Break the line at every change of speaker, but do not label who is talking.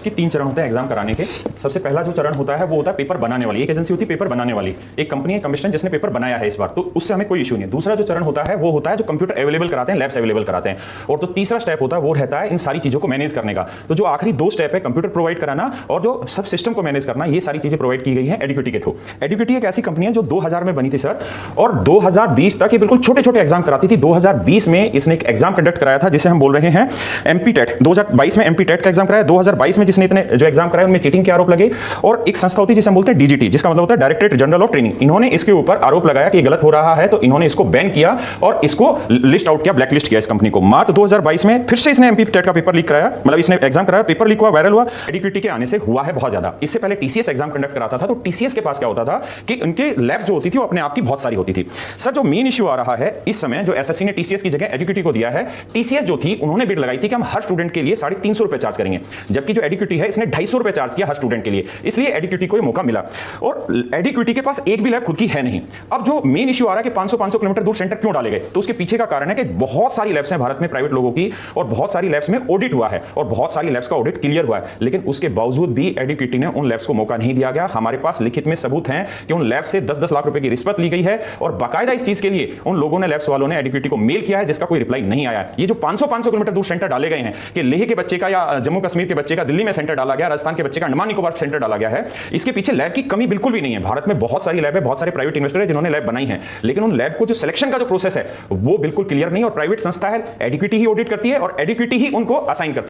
इसके 3 चरण होते हैं एग्जाम कराने के। सबसे पहला जो चरण होता है वो होता है पेपर बनाने वाली। एक एजेंसी होती है पेपर बनाने वाली, एक कंपनी है कमीशन जिसने पेपर बनाया है इस बार, तो उससे हमें कोई इशू नहीं है। दूसरा जो चरण होता है वो होता है जो कंप्यूटर अवेलेबल कराते हैं, लैब्स अवेलेबल कराते हैं। और तो तीसरा स्टेप होता है वो रहता है इन सारी चीजों को मैनेज करने का। तो जो आखिरी 2 स्टेप है, कंप्यूटर प्रोवाइड कराना और जो सब सिस्टम को मैनेज करना, ये सारी चीजें प्रोवाइड की गई है एडुकेटी के थ्रू। एडुकेटी एक ऐसी कंपनी है जो 2000 में बनी थी सर, और 2020 तक ये बिल्कुल छोटे छोटे एग्जाम कराती थी। 2020 में इसने एक एग्जाम कंडक्ट कराया था जिसे हम बोल रहे हैं एमपी टेट। 2022 में एमपी टेट का एग्जाम कराया। 2022 में जिसने इतने जो एग्जाम कराए उनमें चीटिंग के आरोप लगे। और एक संस्था होती है जिसे हम बोलते हैं डीजीटी, जिसका मतलब होता है डायरेक्टरेट जनरल ऑफ ट्रेनिंग, इन्होंने इसके ऊपर आरोप लगाया कि ये गलत हो रहा है, तो इन्होंने इसको बैन किया और इसको लिस्ट आउट किया, ब्लैक लिस्ट किया इस कंपनी को। मार्च 2022 में फिर से इसने एमपी टेट का पेपर लीक कराया, मतलब इसने एग्जाम कराया, पेपर लीक हुआ, वायरल हुआ। एडुकेटी के आने से हुआ है बहुत ज्यादा। इससे पहले टीसीएस एग्जाम कंडक्ट कराता था, तो टीसीएस के पास क्या होता था कि उनके लैब्स जो होती थी वो अपने आप की बहुत सारी होती थी। सर जो मेन इश्यू आ रहा है इस समय, जो एसएससी ने टीसीएस की जगह एडुकेटी को दिया है, टीसीएस जो थी उन्होंने बिड लगाई थी कि हम हर स्टूडेंट के लिए 350 रुपए चार्ज करेंगे, जबकि जो एडुकेटी है इसने 250 रुपए चार्ज किया हर स्टूडेंट के लिए। इसलिए एडुकेटी को ये मौका मिला, और एडुकेटी के पास एक भी लैब खुद की है नहीं। अब जो मेन इश्यू आ रहा है कि 500 किलोमीटर दूर सेंटर क्यों डाले गए, तो उसके पीछे का कारण है कि बहुत सारी लैब्स हैं भारत में प्राइवेट लोगों की, और बहुत सारी लैब्स में ऑडिट हुआ है और बहुत सारी लैब्स का ऑडिट क्लियर हुआ है, लेकिन उसके बावजूद भी एडुकेटी ने उन लैब्स को मौका नहीं दिया गया। हमारे पास लिखित में सबूत हैं कि उन लैब्स से 10-10 लाख रुपए की रिश्वत ली गई है, और बाकायदा इस चीज के लिए उन लोगों ने, लैब्स वालों ने एडुकेटी को मेल किया है जिसका कोई रिप्लाई नहीं आया है। ये जो 500 किलोमीटर दूर सेंटर डाले गए हैं कि लेह के बच्चे का या जम्मू कश्मीर के बच्चे का दिल्ली में सेंटर डाला गया, राजस्थान के बच्चे का अंडमान निकोबार सेंटर डाला गया है, इसके पीछे लैब की कमी बिल्कुल भी नहीं है। भारत में बहुत सारी लैब है, बहुत सारे प्राइवेट इन्वेस्टर है जिन्होंने लैब बनाई है, लेकिन उन लैब को जो सिलेक्शन का जो प्रोसेस है वो बिल्कुल क्लियर नहीं, और प्राइवेट संस्था है, एडुकेटी ही ऑडिट करती है और एडुकेटी ही उनको असाइन करती है।